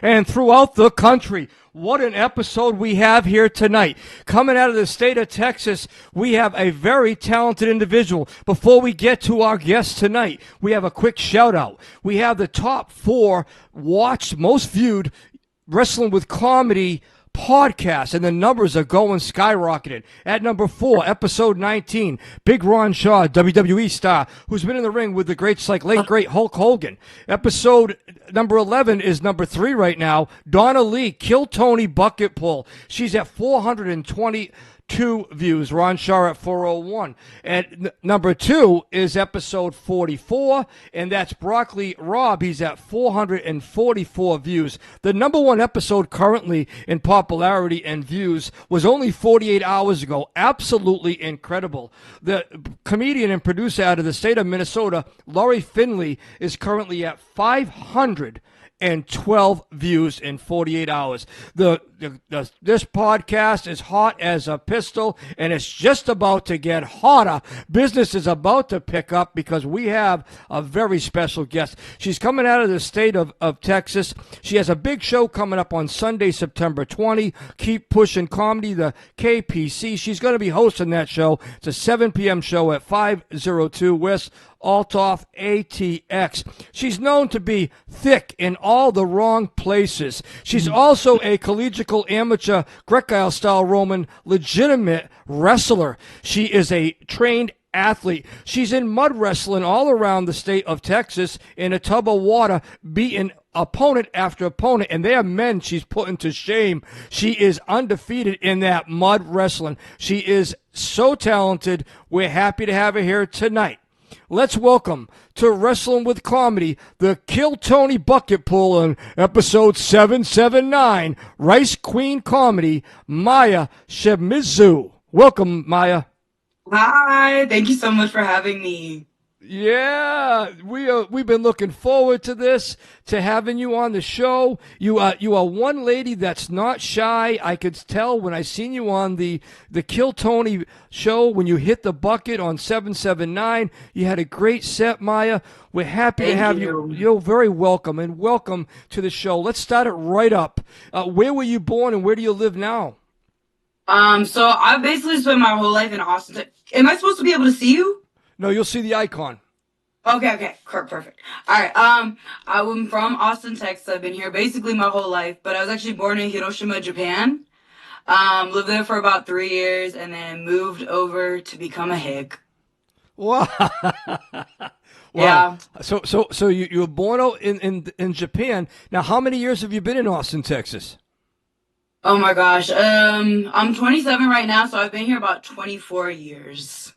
and throughout the country. What an episode we have here tonight. Coming out of the state of Texas, we have a very talented individual. Before we get to our guest tonight, we have a quick shout out. We have the top 4 watched, most viewed Wrestling with Comedy podcast, and the numbers are going skyrocketing. At number 4, episode 19, Big Ron Shaw, WWE star, who's been in the ring with the late great Hulk Hogan. Episode number 11 is number 3 right now, Donna Lee, KillTony bucket pull. She's at 422 views. Ron Shaw at 401. And number 2 is episode 44, and that's Broccoli Rob. He's at 444 views. The number 1 episode currently in popularity and views was only 48 hours ago. Absolutely incredible. The comedian and producer out of the state of Minnesota, Laurie Finley, is currently at 512 views in 48 hours. This podcast is hot as a pistol, and it's just about to get hotter. Business is about to pick up because we have a very special guest. She's coming out of the state of Texas. She has a big show coming up on Sunday, September 20. Keep Pushing Comedy, the KPC. She's going to be hosting that show. It's a 7 p.m. show at 502 West Altoff ATX. She's known to be thick in all the wrong places. She's also a collegiate amateur Greco-style Roman legitimate wrestler. She is a trained athlete. She's in mud wrestling all around the state of Texas in a tub of water, beating opponent after opponent, and they are men she's putting to shame. She is undefeated in that mud wrestling. She is so talented. We're happy to have her here tonight. Let's welcome to Wrestling with Comedy, the KillTony bucket pull on episode 779, Rice Queen Comedy, Maya Shimizu. Welcome, Maya. Hi, thank you so much for having me. Yeah, we've been looking forward to this, to having you on the show. You are one lady that's not shy. I could tell when I seen you on the KillTony show when you hit the bucket on 779. You had a great set, Maya. We're happy to have you. You're very welcome, and welcome to the show. Let's start it right up. Where were you born, and where do you live now? So I've basically spent my whole life in Austin. Am I supposed to be able to see you? No, you'll see the icon. Okay, perfect. All right, I'm from Austin, Texas. I've been here basically my whole life, but I was actually born in Hiroshima, Japan. Lived there for about 3 years, and then moved over to become a hick. Wow. Yeah. So you were born out in Japan. Now, how many years have you been in Austin, Texas? Oh my gosh. I'm 27 right now, so I've been here about 24 years.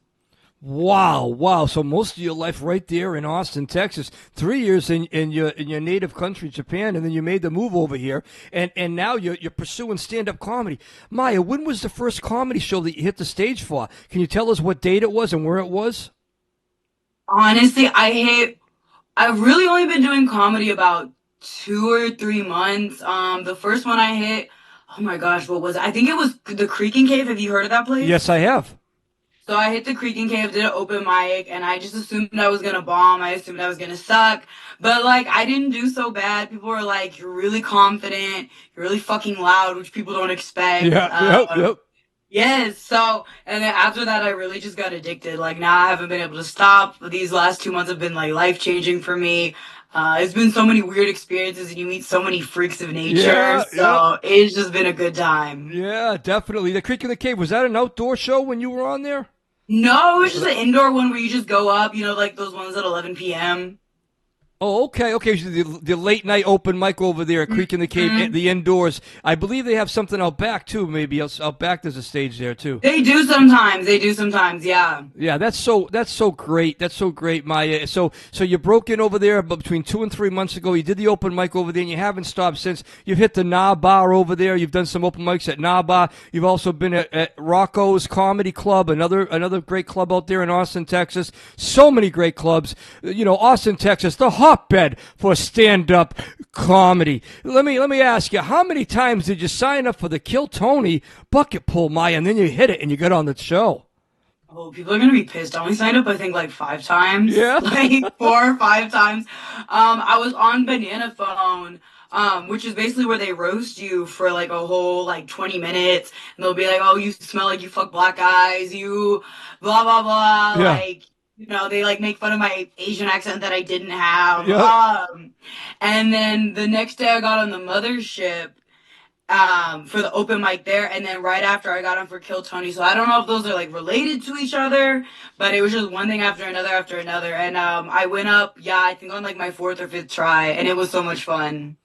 Wow. So most of your life right there in Austin, Texas. 3 years in your native country, Japan, and then you made the move over here, and now you're pursuing stand-up comedy. Maya, when was the first comedy show that you hit the stage for? Can you tell us what date it was and where it was? Honestly, I've really only been doing comedy about 2 or 3 months. The first one I hit, oh my gosh, what was it? I think it was the Creaking Cave. Have you heard of that place? Yes, I have. So I hit the Creaking Cave, did an open mic, and I just assumed I was going to bomb. I assumed I was going to suck. But, I didn't do so bad. People were like, you're really confident. You're really fucking loud, which people don't expect. Yep. Yes. So, and then after that, I really just got addicted. Now I haven't been able to stop. These last 2 months have been, life-changing for me. It's been so many weird experiences, and you meet so many freaks of nature. It's just been a good time. Yeah, definitely. The Creek in the Cave, was that an outdoor show when you were on there? No, it was just an indoor one where you just go up, those ones at 11 p.m. Oh, okay. So the late night open mic over there at Creek in the Cave, the indoors. I believe they have something out back too. Maybe out back there's a stage there too. They do sometimes. Yeah. Yeah, that's so great. That's so great, Maya. So you broke in over there between 2 and 3 months ago. You did the open mic over there, and you haven't stopped since. You've hit the Na Bar over there. You've done some open mics at Na Bar. You've also been at Rocco's Comedy Club, another great club out there in Austin, Texas. So many great clubs. Austin, Texas, the hotbed for stand-up comedy. Let me ask you, how many times did you sign up for the KillTony bucket pull, Maya, and then you hit it and you got on the show? Oh, people are going to be pissed. I only signed up, I think, 5 times. Yeah. 4 or 5 times. I was on Banana Phone. which is basically where they roast you for like a whole like 20 minutes, and they'll be like, "Oh, you smell like you fuck black guys, you blah blah blah," Yeah. like. They like make fun of my Asian accent that I didn't have. Yep. And then the next day I got on the mothership for the open mic there, and then right after I got on for KillTony. So I don't know if those are like related to each other, but it was just one thing after another. And I went up, I think on like my 4th or 5th try, and it was so much fun.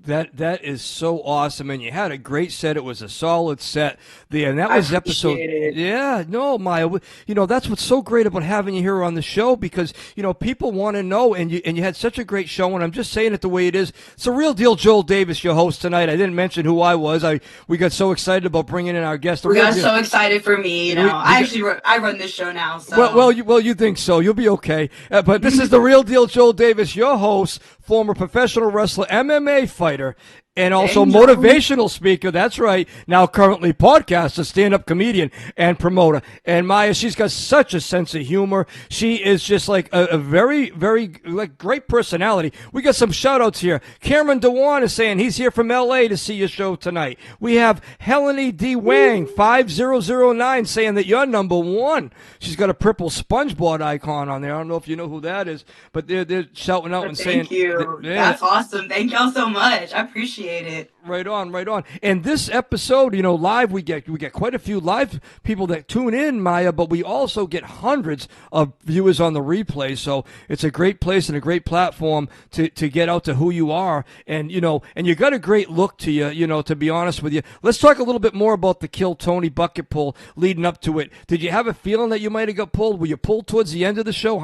That is so awesome, and you had a great set. It was a solid set there, and that was episode. Yeah, no, Maya, that's what's so great about having you here on the show, because people want to know, and you had such a great show. And I'm just saying it the way it is. It's the real deal, Joel Davis, your host tonight. I didn't mention who I was. We got so excited about bringing in our guest. We got so excited for me. I run this show now. So. Well, you think so? You'll be okay. But this is the real deal, Joel Davis, your host, former professional wrestler, MMA fighter, and also motivational speaker. That's right. Now currently podcaster, stand-up comedian, and promoter. And Maya, she's got such a sense of humor. She is just like a very, very like great personality. We got some shout-outs here. Cameron Dewan is saying he's here from L.A. to see your show tonight. We have Helene D. Wang, 5009, saying that you're number one. She's got a purple SpongeBob icon on there. I don't know if you know who that is, but they're shouting out and saying... Thank you. That's awesome. Thank y'all so much. I appreciate it. Right on. And this episode, live, we get quite a few live people that tune in, Maya, but we also get hundreds of viewers on the replay. So it's a great place and a great platform to get out to who you are. And, and you got a great look to you, to be honest with you. Let's talk a little bit more about the KillTony bucket pull leading up to it. Did you have a feeling that you might have got pulled? Were you pulled towards the end of the show?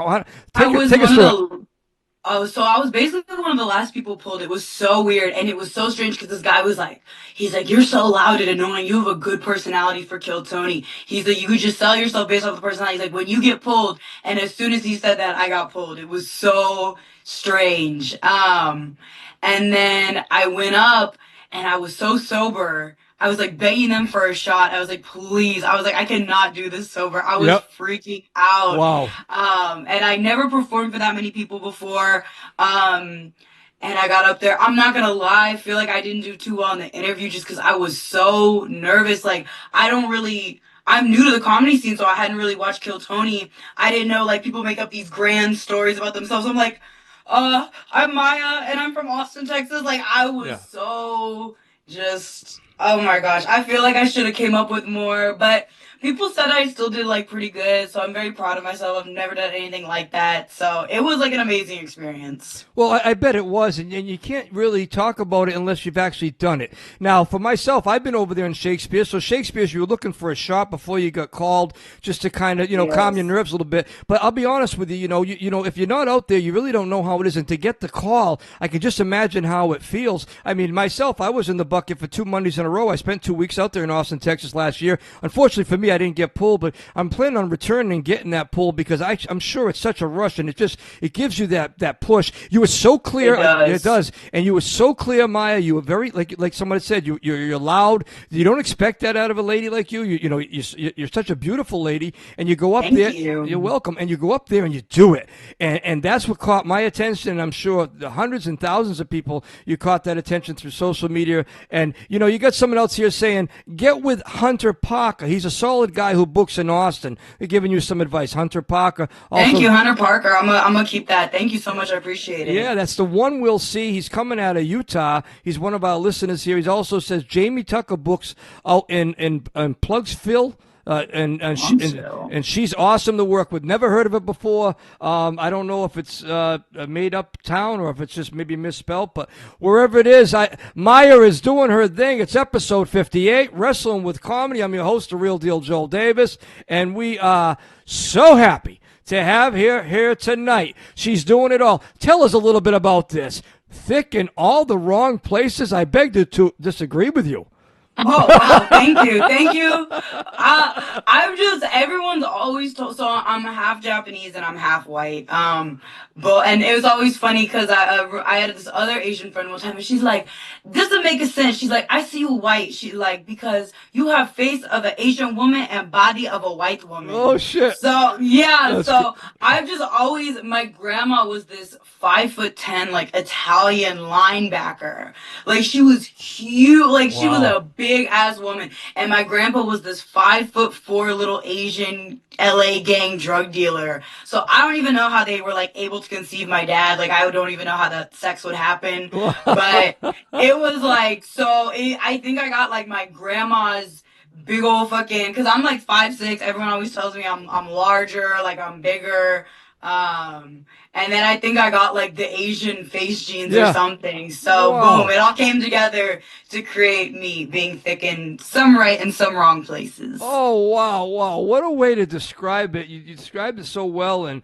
Take us through. Oh, so I was basically one of the last people pulled. It was so weird, and it was so strange because this guy was like, he's like, "You're so loud and annoying. You have a good personality for KillTony." He's like, "You could just sell yourself based off the personality." He's like, "When you get pulled," and as soon as he said that, I got pulled. It was so strange. And then I went up, and I was so sober. I was like begging them for a shot. I was like, please. I was like, I cannot do this sober. I was freaking out. Wow. And I never performed for that many people before. And I got up there. I'm not going to lie. I feel like I didn't do too well in the interview just because I was so nervous. Like, I'm new to the comedy scene, so I hadn't really watched KillTony. I didn't know, like, people make up these grand stories about themselves. I'm like, I'm Maya, and I'm from Austin, Texas. Like, I was so just... Oh my gosh, I feel like I should have came up with more, but people said I still did like pretty good, so I'm very proud of myself. I've never done anything like that, so it was like an amazing experience. Well, I bet it was, and you can't really talk about it unless you've actually done it. Now, for myself, I've been over there in Shakespeare, so Shakespeare's, you were looking for a shot before you got called, just to kind of, calm your nerves a little bit. But I'll be honest with you, if you're not out there, you really don't know how it is, and to get the call, I can just imagine how it feels. I mean, myself, I was in the bucket for 2 Mondays in a row. I spent 2 weeks out there in Austin, Texas last year. Unfortunately for me, I didn't get pulled, but I'm planning on returning and getting that pull because I'm sure it's such a rush, and it gives you that push. You were so clear. It does. And you were so clear, Maya. You were very, like someone said, you're loud. You don't expect that out of a lady like you. You're such a beautiful lady, and you go up there. You're welcome. And you go up there and you do it. And that's what caught my attention, and I'm sure the hundreds and thousands of people, you caught that attention through social media. And, you got someone else here saying, get with Hunter Parker. He's a solid guy who books in Austin. They're giving you some advice. Hunter Parker. Also, thank you, Hunter Parker. I'm gonna keep that. Thank you so much. I appreciate it. Yeah, that's the one we'll see. He's coming out of Utah. He's one of our listeners here. He also says Jamie Tucker books out in Plugsville. And she's awesome to work with. Never heard of it before. I don't know if it's a made-up town or if it's just maybe misspelled, but wherever it is, Maya is doing her thing. It's episode 58, Wrestling with Comedy. I'm your host, the real deal, Joel Davis, and we are so happy to have her here tonight. She's doing it all. Tell us a little bit about this. Thick in all the wrong places. I beg to disagree with you. Oh wow, thank you. I'm just everyone's always told. So I'm half Japanese and I'm half white. But and it was always funny because I had this other Asian friend one time and she's like, "This doesn't make a sense." She's like, "I see you white." She's like, "Because you have face of an Asian woman and body of a white woman." Oh shit. So yeah, That's so I've just always my grandma was this 5'10" like Italian linebacker. Like she was huge, like she was wow. a big ass woman. And my grandpa was this 5'4" little Asian LA gang drug dealer. So I don't even know how they were like able to conceive my dad. Like I don't even know how that sex would happen. But it was like I think I got like my grandma's big old fucking because I'm like 5'6". Everyone always tells me I'm larger, like I'm bigger. And then I think I got like the Asian face genes or Yeah. something. So Wow. boom, it all came together to create me being thick in some right and some wrong places. Oh wow. What a way to describe it. You described it so well, and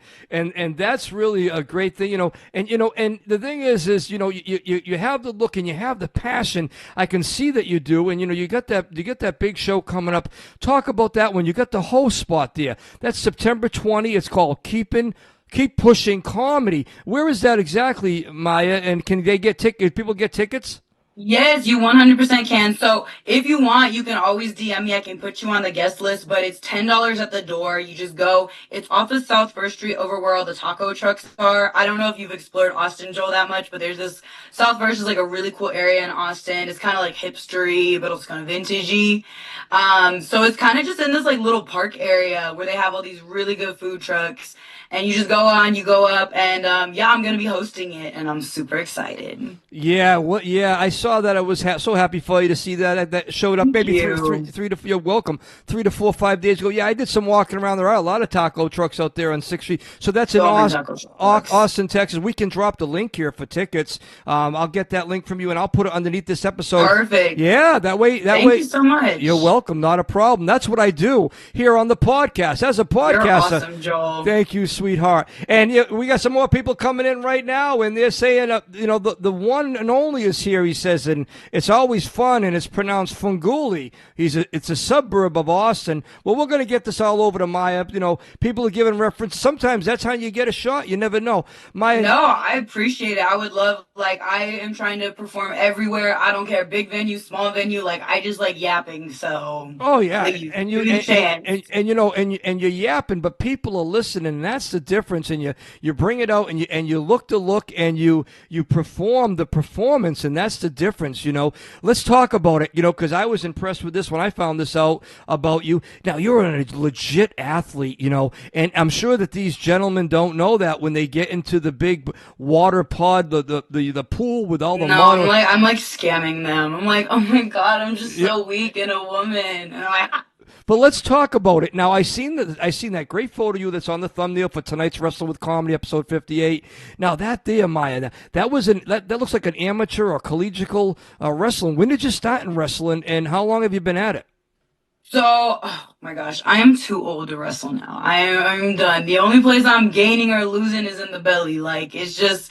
that's really a great thing, and the thing is you have the look and you have the passion. I can see that you do, and you get that big show coming up. Talk about that one. You got the host spot there. That's September 20. It's called Keep Pushing Comedy. Where is that exactly, Maya? And can they get tickets? People get tickets? Yes, you 100% can. So if you want, you can always DM me. I can put you on the guest list, but it's $10 at the door. You just go. It's off of South First Street over where all the taco trucks are. I don't know if you've explored Austin, Joel, that much, but there's this South First is like a really cool area in Austin. It's kind of like hipstery, but it's kind of vintagey. So it's kind of just in this like little park area where they have all these really good food trucks. And you just go on, you go up, and yeah, I'm gonna be hosting it, and I'm super excited. Yeah, I saw that. I was so happy for you to see that. That showed up Thank maybe you. you're welcome. 3 to 4, 5 days ago. Yeah, I did some walking around. There are a lot of taco trucks out there on 6th Street. So that's in So many taco trucks. Austin, Texas. We can drop the link here for tickets. I'll get that link from you and I'll put it underneath this episode. Perfect. Yeah, that way. Thank you so much. You're welcome. Not a problem. That's what I do here on the podcast. As a You're podcaster. awesome, Joel. Thank you, sweetheart. And we got some more people coming in right now, and they're saying, the one and only is here. He says, and it's always fun, and it's pronounced Funguli. It's a suburb of Austin. Well, we're going to get this all over to Maya. People are giving reference. Sometimes that's how you get a shot. You never know. Maya. No, I appreciate it. I would love, like, I am trying to perform everywhere. I don't care, big venue, small venue. Like, I just like yapping. So, oh yeah, please, and give me a chance. and you're yapping, but people are listening. And that's the difference. And you bring it out, and you look the look, and you perform the performance, and that's the difference. Let's talk about it. Because I was impressed with this when I found this out about you. Now you're a legit athlete. And I'm sure that these gentlemen don't know that when they get into the big water pod, the pool with all the No, models. I'm like scamming them. I'm like, oh my God, I'm just so weak and a woman. And I'm like, But let's talk about it. Now, I seen that great photo of you that's on the thumbnail for tonight's Wrestling with Comedy, episode 58. Now, that there, Maya, that looks like an amateur or collegiate wrestling. When did you start in wrestling, and how long have you been at it? so, oh my gosh, I am too old to wrestle now. I'm done. The only place I'm gaining or losing is in the belly. Like, it's just,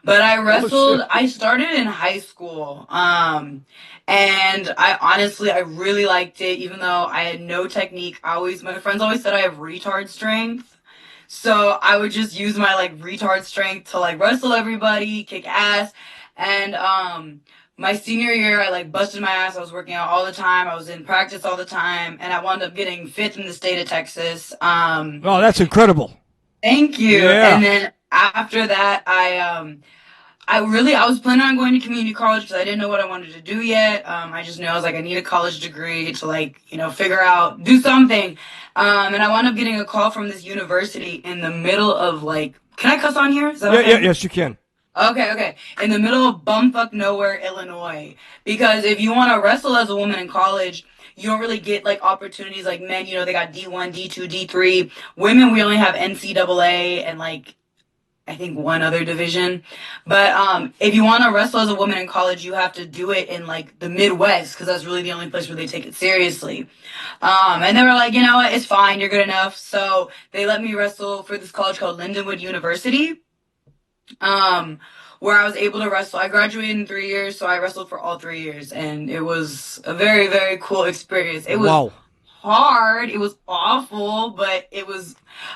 but I wrestled, I started in high school. And I really liked it, even though I had no technique. My friends always said I have retard strength. So I would just use my like retard strength to like wrestle everybody, kick ass. And, my senior year, I like busted my ass. I was working out all the time. I was in practice all the time, and I wound up getting fifth in the state of Texas. Oh, that's incredible. Thank you. Yeah. And then after that, I was planning on going to community college because I didn't know what I wanted to do yet. I just knew I was like, I need a college degree to like, figure out, do something. And I wound up getting a call from this university in the middle of like, can I cuss on here? Is that okay? Yeah, yes, you can. Okay. In the middle of bumfuck nowhere, Illinois. Because if you want to wrestle as a woman in college, you don't really get like opportunities like men, they got D1, D2, D3. Women, we only have NCAA and like, I think one other division. But if you want to wrestle as a woman in college, you have to do it in like the Midwest because that's really the only place where they take it seriously. And they were like, you know what, it's fine, you're good enough. So they let me wrestle for this college called Lindenwood University. where I was able to wrestle. I graduated in 3 years, so I wrestled for all 3 years, and it was a very, very cool experience. It was hard. It was awful, but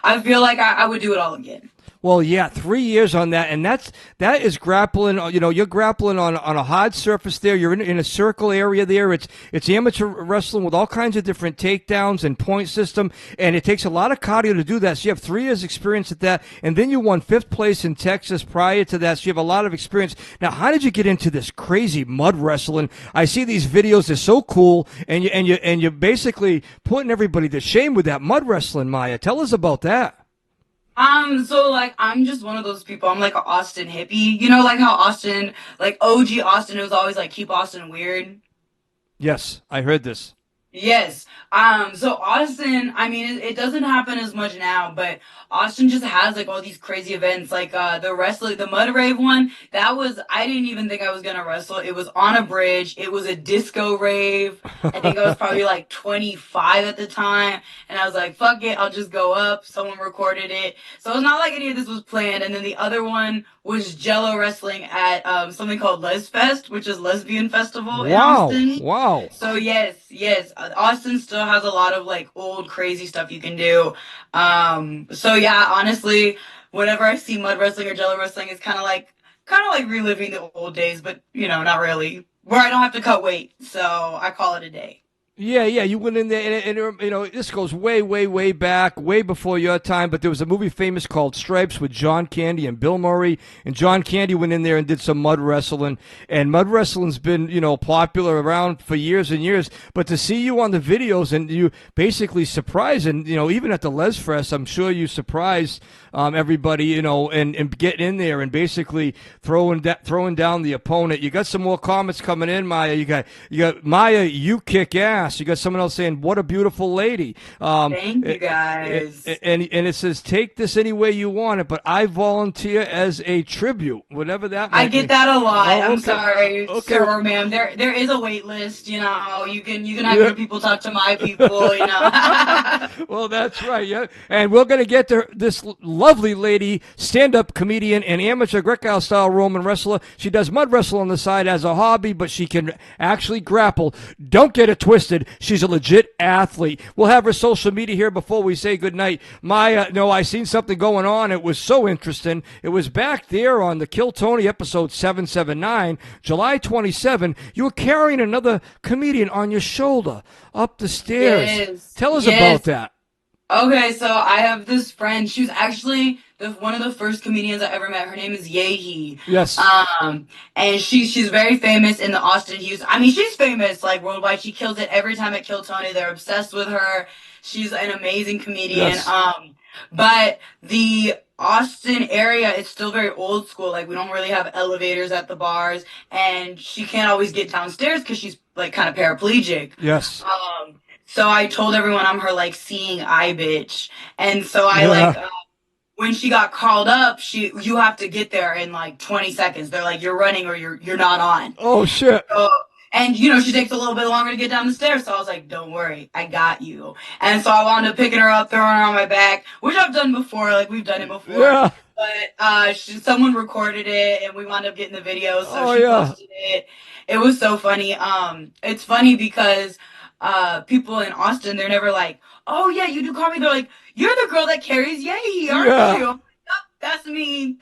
I feel like I would do it all again. Well, yeah, 3 years on that, and that is grappling. You know, you're grappling on a hard surface there. You're in a circle area there. It's amateur wrestling with all kinds of different takedowns and point system, and it takes a lot of cardio to do that. So you have 3 years experience at that, and then you won 5th place in Texas prior to that. So you have a lot of experience. Now, how did you get into this crazy mud wrestling? I see these videos; they're so cool, and you're basically putting everybody to shame with that mud wrestling. Maya, tell us about that. So like I'm just one of those people. I'm like an Austin hippie. You know, like how Austin, like OG Austin, it was always like keep Austin weird. Yes, I heard this. Yes. So Austin, I mean, it doesn't happen as much now, but Austin just has like all these crazy events, like the Mud Rave one. I didn't even think I was gonna wrestle. It was on a bridge. It was a disco rave. I think I was probably like 25 at the time, and I was like, fuck it, I'll just go up. Someone recorded it, so it's not like any of this was planned. And then the other one was Jello wrestling at something called LesFest, which is Lesbian Festival in Austin. Wow. So yes, Austin still has a lot of like old crazy stuff you can do. So yeah, honestly, whenever I see mud wrestling or Jello wrestling, it's kind of like reliving the old days, but you know, not really. Where I don't have to cut weight, so I call it a day. Yeah, you went in there, and you know, this goes way, way, way back, way before your time, but there was a movie famous called Stripes with John Candy and Bill Murray, and John Candy went in there and did some mud wrestling, and mud wrestling's been, you know, popular around for years and years, but to see you on the videos and you basically surprised, and, you know, even at the Les Fest, I'm sure you surprised everybody, you know, and getting in there and basically throwing down the opponent. You got some more comments coming in, Maya. You got Maya, you kick ass. You got someone else saying, "What a beautiful lady." Thank you guys. And it says, "Take this any way you want it, but I volunteer as a tribute." Whatever that might I get mean. that a lot. Oh, okay. I'm sorry, Okay. sir, ma'am. There is a wait list. You know, you can have your people talk to my people. You know. Well, that's right. Yeah, and we're gonna get to this lovely lady, stand-up comedian and amateur Greco-style Roman wrestler. She does mud wrestle on the side as a hobby, but she can actually grapple. Don't get it twisted. She's a legit athlete. We'll have her social media here before we say goodnight. Maya, no, I seen something going on. It was so interesting. It was back there on the KillTony episode 779, July 27. You were carrying another comedian on your shoulder up the stairs. Yes. Tell us about that. Okay, so I have this friend. She was actually one of the first comedians I ever met. Her name is Yehi. Yes. And she's very famous in the Austin, Houston. I mean, she's famous like worldwide. She kills it every time at KillTony. They're obsessed with her. She's an amazing comedian. Yes. But the Austin area is still very old school. Like, we don't really have elevators at the bars, and she can't always get downstairs because she's like kind of paraplegic. Yes. So I told everyone I'm her like seeing eye bitch, and so when she got called up, you have to get there in like 20 seconds. They're like, you're running or you're not on. Oh shit. And you know, she takes a little bit longer to get down the stairs, so I was like, don't worry, I got you. And so I wound up picking her up, throwing her on my back, which I've done before, like we've done it before. Yeah. But someone recorded it, and we wound up getting the video, so she posted it. It was so funny. It's funny because people in Austin, they're never like, oh yeah, you do comedy. They're like, you're the girl that carries Yay, aren't you? Yep, that's me.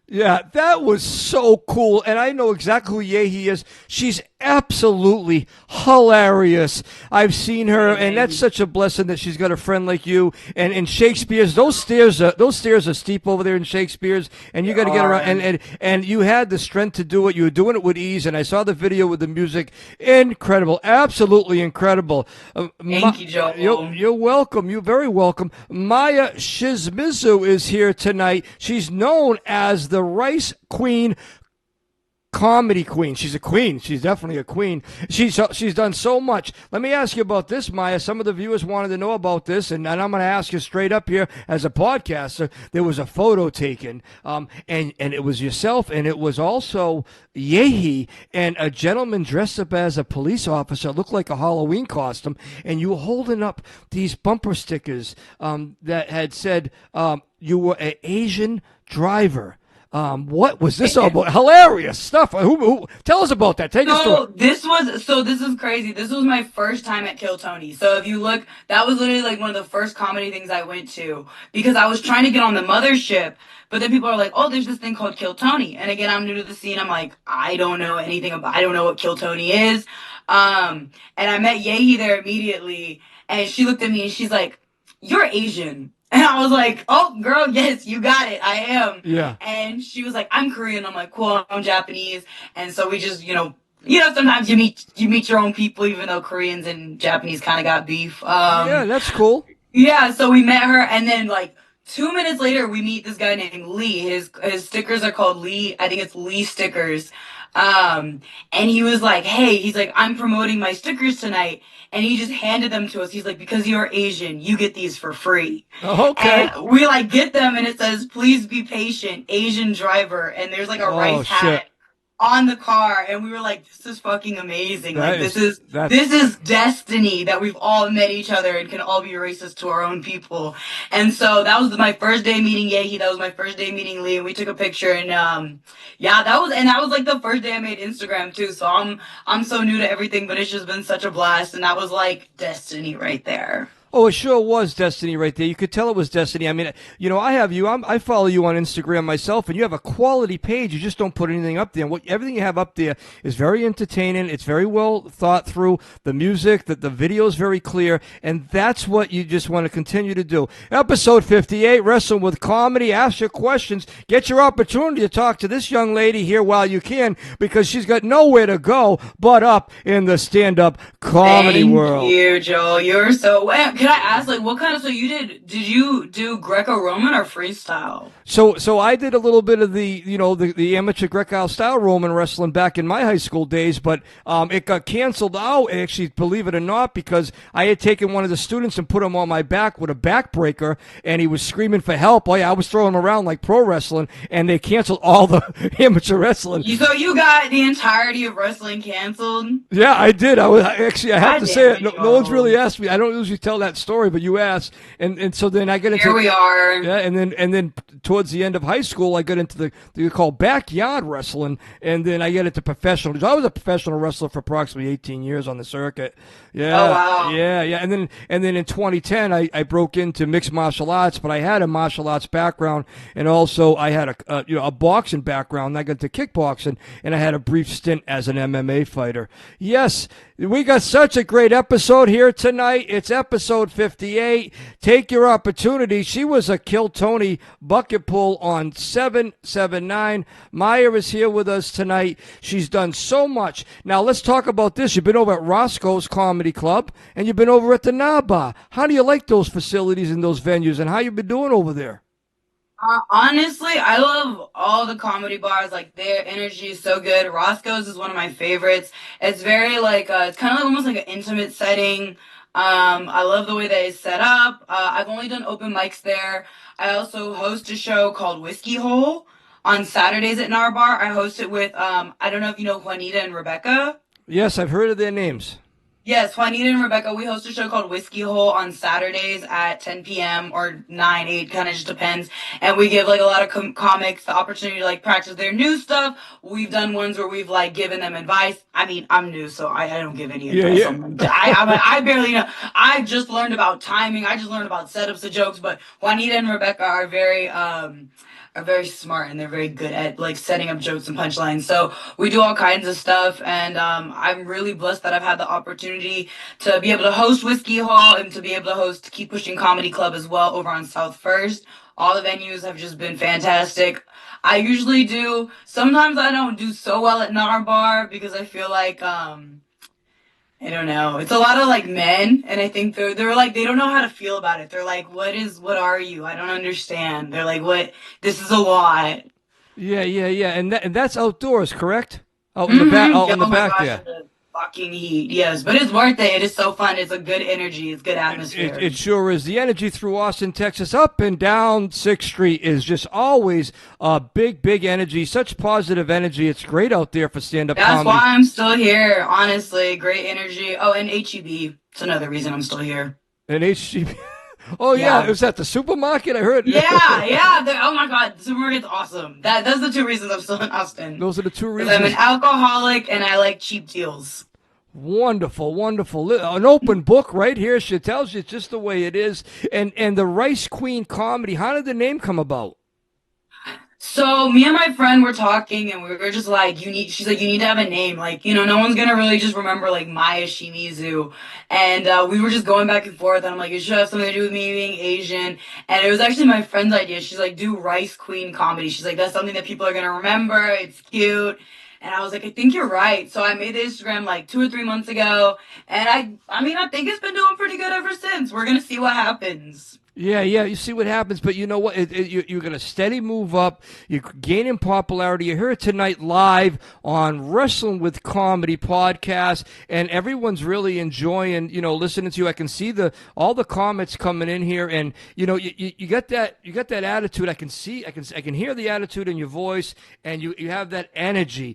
Yeah, that was so cool, and I know exactly who Yehi is. She's absolutely hilarious. I've seen her, and that's such a blessing that she's got a friend like you. And in Shakespeare's, those stairs are steep over there in Shakespeare's, and you got to get around. And you had the strength to do it. You were doing it with ease, and I saw the video with the music. Incredible, absolutely incredible. Thank you, Joe. You're welcome. You're very welcome. Maya Shimizu is here tonight. She's known as the Rice Queen, comedy queen. She's a queen. She's definitely a queen. She's done so much. Let me ask you about this, Maya. Some of the viewers wanted to know about this, and I'm going to ask you straight up here as a podcaster. There was a photo taken, and it was yourself, and it was also Yehi, and a gentleman dressed up as a police officer, looked like a Halloween costume, and you were holding up these bumper stickers that had said you were an Asian driver. What was this all about? Hilarious stuff. Who tell us about that? Take us through. This is crazy. This was my first time at KillTony. So if you look, that was literally like one of the first comedy things I went to because I was trying to get on the mothership. But then people are like, oh, there's this thing called KillTony. And again, I'm new to the scene. I'm like, I don't know what KillTony is. And I met Yehi there immediately. And she looked at me and she's like, you're Asian. And I was like, oh, girl, yes, you got it. I am. Yeah. And she was like, I'm Korean. I'm like, cool, I'm Japanese. And so we just, sometimes you meet your own people, even though Koreans and Japanese kind of got beef. Yeah, that's cool. Yeah, so we met her. And then, like, 2 minutes later, we meet this guy named Lee. His stickers are called Lee. I think it's Lee stickers. And he was like, hey, he's like, I'm promoting my stickers tonight. And he just handed them to us. He's like, because you're Asian, you get these for free. Oh, okay. And we like get them and it says, please be patient, Asian driver. And there's like a rice hat on the car. And we were like, this is fucking amazing. This is destiny that we've all met each other and can all be racist to our own people. And so that was my first day meeting Yehi. That was my first day meeting Lee. And we took a picture and, that was like the first day I made Instagram too. So I'm so new to everything, but it's just been such a blast. And that was like destiny right there. Oh, it sure was destiny right there. You could tell it was destiny. I mean, I have you. I follow you on Instagram myself, and you have a quality page. You just don't put anything up there. And everything you have up there is very entertaining. It's very well thought through. The music, the video is very clear, and that's what you just want to continue to do. Episode 58, Wrestling with Comedy. Ask your questions. Get your opportunity to talk to this young lady here while you can, because she's got nowhere to go but up in the stand-up comedy world. Thank you, Joel. You're so well. Can I ask, like, what kind of, so did you do Greco-Roman or freestyle? So I did a little bit of the amateur Greco-style Roman wrestling back in my high school days, but it got canceled out, actually, believe it or not, because I had taken one of the students and put him on my back with a backbreaker, and he was screaming for help. Oh, yeah, I was throwing him around like pro wrestling, and they canceled all the amateur wrestling. So you got the entirety of wrestling canceled? Yeah, I did. I have to say it. No one's really asked me. I don't usually tell that story, but you asked, and so then I got into here we are. Yeah, and then towards the end of high school, I got into the called backyard wrestling, and then I got into professional. I was a professional wrestler for approximately 18 years on the circuit. Yeah. Oh wow. Yeah, and then in 2010, I broke into mixed martial arts, but I had a martial arts background, and also I had a boxing background. I got into kickboxing, and I had a brief stint as an MMA fighter. Yes, we got such a great episode here tonight. It's episode 58. Take your opportunity. She was a KillTony bucket pull on 779. Maya is here with us tonight. She's done so much. Now let's talk about this. You've been over at Roscoe's Comedy Club, and you've been over at the Naba. How do you like those facilities and those venues, and how you been doing over there? Honestly, I love all the comedy bars. Like, their energy is so good. Roscoe's is one of my favorites. It's very like it's kind of like almost like an intimate setting. I love the way that it's set up. I've only done open mics there. I also host a show called Whiskey Hole on Saturdays at Nar Bar. I host it with I don't know if you know Juanita and Rebecca. Yes, I've heard of their names. Yes, Juanita and Rebecca, we host a show called Whiskey Hole on Saturdays at 10 p.m. or 9, 8, kind of just depends. And we give like a lot of comics the opportunity to like practice their new stuff. We've done ones where we've like given them advice. I mean, I'm new, so I don't give any advice. Yeah. I barely know. I just learned about timing. I just learned about setups of jokes. But Juanita and Rebecca are very smart, and they're very good at like setting up jokes and punchlines. So we do all kinds of stuff, and I'm really blessed that I've had the opportunity to be able to host Whiskey Hall and to be able to host Keep Pushing Comedy Club as well over on South First. All the venues have just been fantastic. I usually do. Sometimes I don't do so well at Nar Bar because I feel like I don't know. It's a lot of like men, and I think they're like they don't know how to feel about it. They're like, what are you? I don't understand. They're like, what? This is a lot. Yeah, and that's outdoors, correct? Out in the back, out in the back there. The fucking heat, yes, but it's worth it. It is so fun. It's a good energy. It's good atmosphere. It sure is. The energy through Austin, Texas, up and down 6th Street is just always big energy. Such positive energy. It's great out there for stand-up comedy. That's why I'm still here. Honestly, great energy. Oh, and HEB. It's another reason I'm still here. And HEB. Oh yeah, it was at the supermarket. I heard. Yeah. Oh my God, the supermarket's awesome. That's the two reasons I'm still in Austin. Those are the two reasons. I'm an alcoholic and I like cheap deals. Wonderful, wonderful. An open book right here. She tells you it's just the way it is. And the Rice Queen Comedy, how did the name come about? So me and my friend were talking and we were just like, she's like, you need to have a name. Like, no one's going to really just remember like Maya Shimizu. And we were just going back and forth. And I'm like, it should have something to do with me being Asian. And it was actually my friend's idea. She's like, do Rice Queen Comedy. She's like, that's something that people are going to remember. It's cute. And I was like, I think you're right. So I made the Instagram like 2 or 3 months ago. And I think it's been doing pretty good ever since. We're going to see what happens. Yeah, you see what happens, but you know what? You're going to steady move up. You're gaining popularity. You're here tonight live on Wrestling with Comedy podcast, and everyone's really enjoying, listening to you. I can see all the comments coming in here, and you got that attitude. I can hear the attitude in your voice, and you have that energy.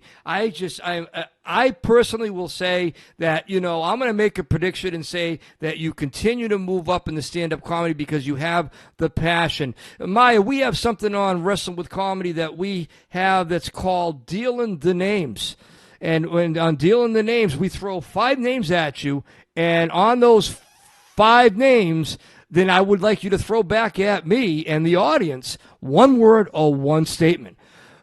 I personally will say that, I'm going to make a prediction and say that you continue to move up in the stand-up comedy because you have the passion. Maya, we have something on Wrestling with Comedy that we have that's called Dealing the Names. And when on Dealing the Names, we throw 5 names at you, and on those 5 names, then I would like you to throw back at me and the audience 1 word or 1 statement.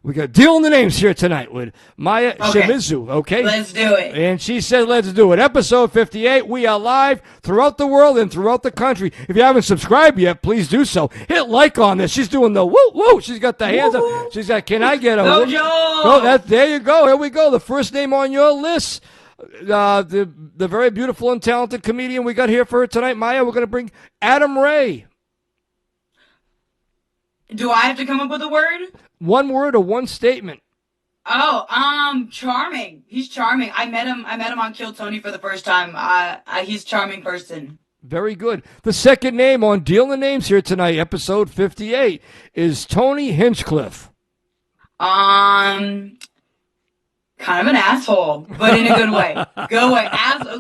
We got Dealing the Names here tonight with Maya Shimizu, okay? Let's do it. And she said, let's do it. Episode 58, we are live throughout the world and throughout the country. If you haven't subscribed yet, please do so. Hit like on this. She's doing the woo-woo. She's got the hands up. She's got, can I get a Go, woo? Joe! There you go. Here we go. The first name on your list, the very beautiful and talented comedian we got here for her tonight, Maya. We're going to bring Adam Ray. Do I have to come up with a word? 1 word or 1 statement. Oh, charming. He's charming. I met him on KillTony for the first time. He's a charming person. Very good. The second name on Dealing the Names here tonight, episode 58, is Tony Hinchcliffe. Kind of an asshole, but in a good way. Good way.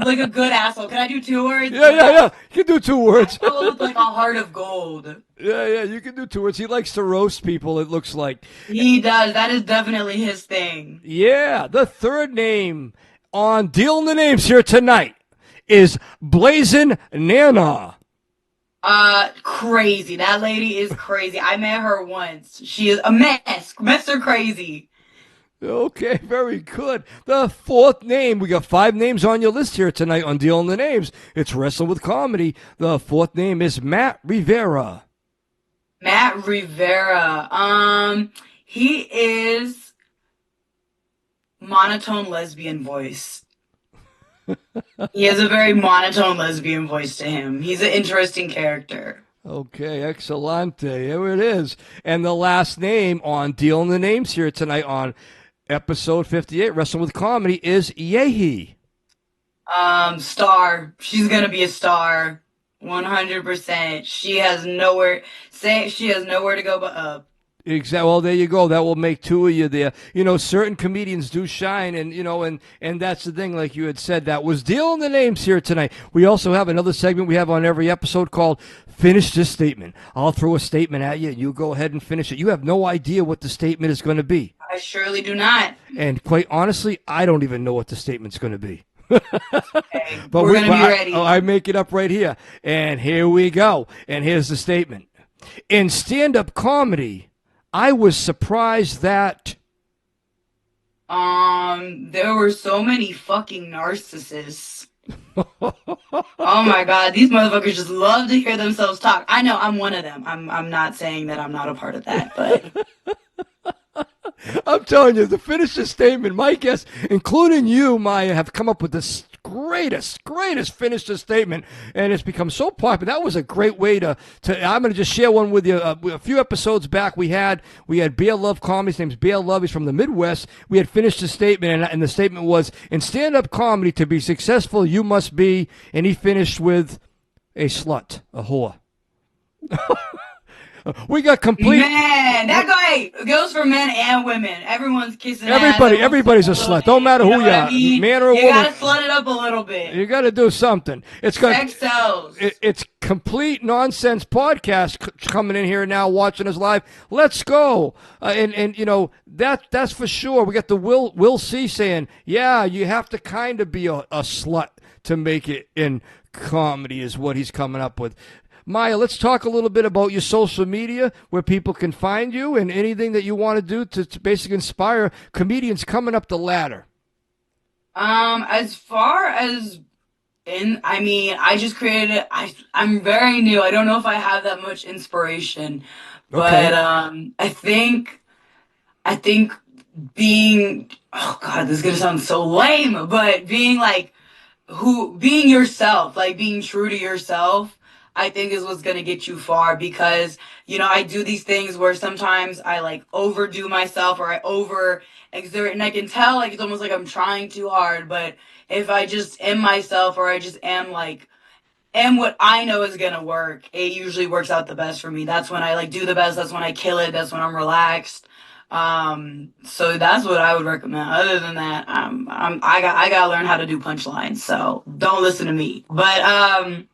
Like a good asshole. Can I do 2 words? Yeah. You can do 2 words. Asshole with like a heart of gold. Yeah, you can do 2 words. He likes to roast people, it looks like. He does. That is definitely his thing. Yeah. The third name on Dealing the Names here tonight is Blazin' Nana. Crazy. That lady is crazy. I met her once. She is a mess. Mr. Crazy. Okay, very good. The fourth name, we got 5 names on your list here tonight on Dealing the Names. It's Wrestling with Comedy. The fourth name is Matt Rivera. Matt Rivera. He is monotone lesbian voice. He has a very monotone lesbian voice to him. He's an interesting character. Okay, excellente. Here it is. And the last name on Dealing the Names here tonight on episode 58, Wrestling with Comedy, is Yehi. Star. She's gonna be a star. 100%. She has nowhere to go but up. Exactly. Well, there you go. That will make 2 of you there. Certain comedians do shine, and and that's the thing. Like you had said, that was Dealing the Names here tonight. We also have another segment we have on every episode called Finish This Statement. I'll throw a statement at you, and you go ahead and finish it. You have no idea what the statement is going to be. I surely do not. And quite honestly, I don't even know what the statement's going to be. Okay, but we're going to be ready. I make it up right here. And here we go. And here's the statement. In stand-up comedy, I was surprised that... there were so many fucking narcissists. Oh my God, these motherfuckers just love to hear themselves talk. I know, I'm one of them. I'm not saying that I'm not a part of that, but... I'm telling you, to finish this statement, my guests, including you, Maya, have come up with this greatest finish this statement, and it's become so popular. That was a great way to I'm going to just share one with you. A few episodes back, we had Bear Love Comedy. His name's Bear Love. He's from the Midwest. We had finished the statement, and the statement was, in stand-up comedy, to be successful, you must be, and he finished with a slut, a whore. We got complete. Man, that guy goes for men and women. Everyone's kissing Everybody's a slut. Don't matter who you are, man or a woman. You gotta slut it up a little bit. You gotta do something. It's got sex sells. It's complete nonsense podcast coming in here now, watching us live. Let's go, and you know that's for sure. We got the Will C saying, yeah, you have to kind of be a slut to make it in comedy, is what he's coming up with. Maya, let's talk a little bit about your social media, where people can find you, and anything that you want to do to basically inspire comedians coming up the ladder. As far as I just created it. I'm very new. I don't know if I have that much inspiration, but I think being, oh God, this is gonna sound so lame, but being being yourself, like being true to yourself, I think is what's going to get you far, because, you know, I do these things where sometimes I overdo myself, or I over exert, and I can tell it's almost like I'm trying too hard. But if I just am myself, or I just am what I know is going to work, it usually works out the best for me. That's when I do the best. That's when I kill it. That's when I'm relaxed. So that's what I would recommend. Other than that, I gotta learn how to do punchlines, so don't listen to me. But,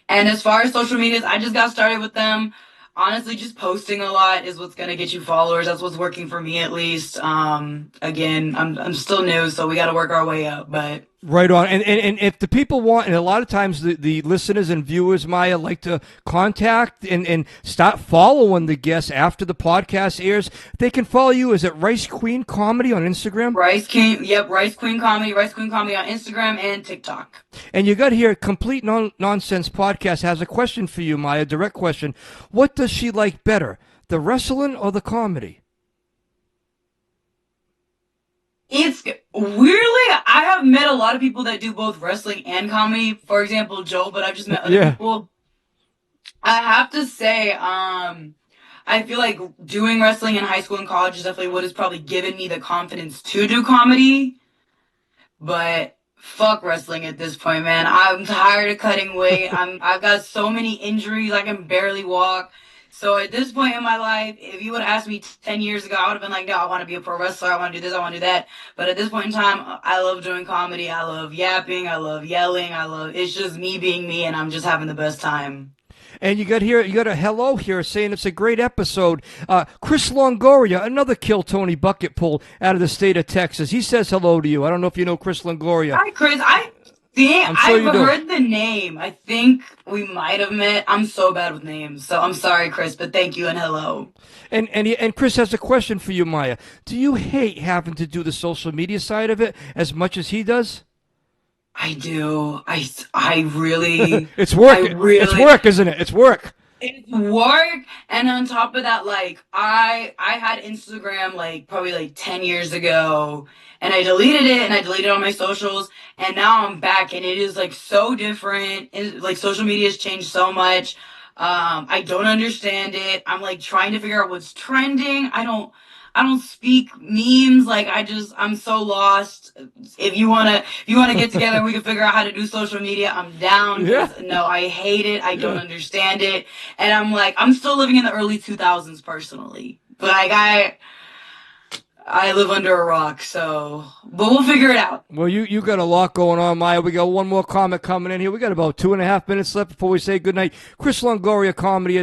and as far as social medias, I just got started with them. Honestly, just posting a lot is what's gonna get you followers. That's what's working for me, at least. Again, I'm still new, so we got to work our way up. But right on. And if the people want, and a lot of times the listeners and viewers, Maya, like to contact and start following the guests after the podcast airs, they can follow you. Is it Rice Queen Comedy on Instagram? Rice Queen Comedy on Instagram and TikTok. And you got here, Complete Nonsense Podcast has a question for you, Maya, direct question. What does she like better, the wrestling or the comedy? It's weirdly, I have met a lot of people that do both wrestling and comedy. For example, Joe, but I've just met other people. I have to say, I feel like doing wrestling in high school and college is definitely what has probably given me the confidence to do comedy. But fuck wrestling at this point, man. I'm tired of cutting weight. I've got so many injuries. I can barely walk. So at this point in my life, if you would have asked me 10 years ago, I would have been like, no, I want to be a pro wrestler. I want to do this. I want to do that. But at this point in time, I love doing comedy. I love yapping. I love yelling. It's just me being me, and I'm just having the best time. And you got a hello here saying it's a great episode. Chris Longoria, another KillTony bucket pull out of the state of Texas. He says hello to you. I don't know if you know Chris Longoria. Hi, Chris. I've heard the name. I think we might have met. I'm so bad with names, so I'm sorry, Chris, but thank you and hello. And Chris has a question for you, Maya. Do you hate having to do the social media side of it as much as he does? I do. I really. It's work. It's work, isn't it? It's work. It's work, and on top of that, I had Instagram probably 10 years ago, and I deleted it, and I deleted all my socials, and now I'm back, and it is so different. Social media has changed so much. I don't understand it. I'm trying to figure out what's trending. I don't speak memes. I'm so lost. If you wanna get together and we can figure out how to do social media, I'm down. Yeah. No, I hate it. I don't understand it. And I'm still living in the early 2000s personally. But I live under a rock, but we'll figure it out. Well, you got a lot going on, Maya. We got one more comment coming in here. We got about 2.5 minutes left before we say goodnight. Chris Longoria Comedy,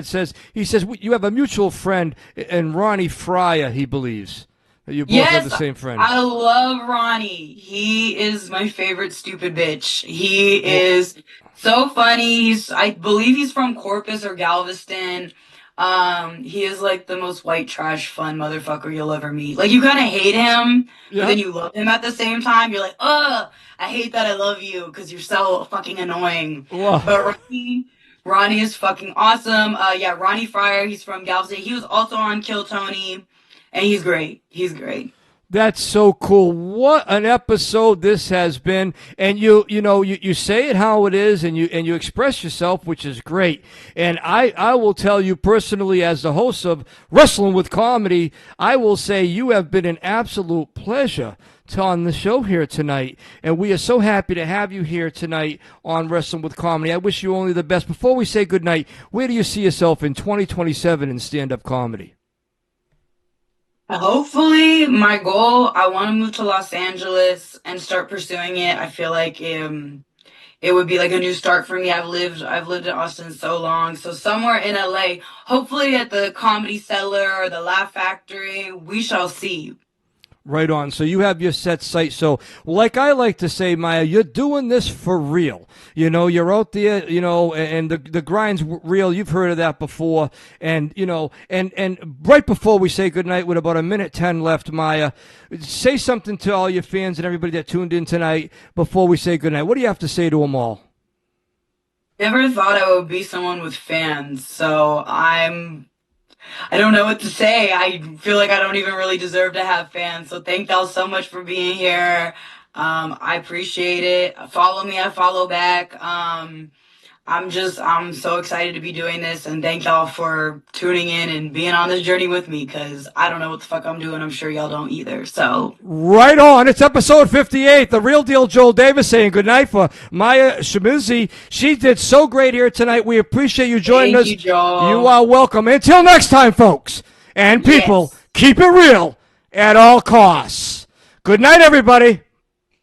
he says you have a mutual friend in Ronnie Fryer, he believes. You both have the same friend. I love Ronnie. He is my favorite stupid bitch. He is so funny. I believe he's from Corpus or Galveston. He is the most white trash fun motherfucker you'll ever meet. You kind of hate him, but then you love him at the same time. You're I hate that I love you because you're so fucking annoying. Whoa. But Ronnie is fucking awesome. Ronnie Fryer, he's from Galveston. He was also on KillTony, and he's great. He's great. That's so cool. What an episode this has been. And you say it how it is, and you express yourself, which is great. And I will tell you personally, as the host of Wrestling with Comedy, I will say you have been an absolute pleasure on the show here tonight. And we are so happy to have you here tonight on Wrestling with Comedy. I wish you only the best. Before we say goodnight, where do you see yourself in 2027 in stand-up comedy? Hopefully, my goal, I want to move to Los Angeles and start pursuing it. I feel like it would be like a new start for me. I've lived in Austin so long. So somewhere in LA, hopefully at the Comedy Cellar or the Laugh Factory, we shall see. Right on. So you have your set sight. So like I like to say, Maya, you're doing this for real. You're out there, and the grind's real. You've heard of that before. And, and right before we say goodnight with about 1:10 left, Maya, say something to all your fans and everybody that tuned in tonight before we say goodnight. What do you have to say to them all? Never thought I would be someone with fans. So I don't know what to say. I feel like I don't even really deserve to have fans. So thank y'all so much for being here. I appreciate it. Follow me. I follow back. I'm so excited to be doing this, and thank y'all for tuning in and being on this journey with me, because I don't know what the fuck I'm doing. I'm sure y'all don't either. So right on. It's episode 58. The Real Deal Joel Davis saying goodnight for Maya Shimizu. She did so great here tonight. We appreciate you joining us. Thank you, Joel. You are welcome. Until next time, folks. And people, keep it real at all costs. Good night, everybody.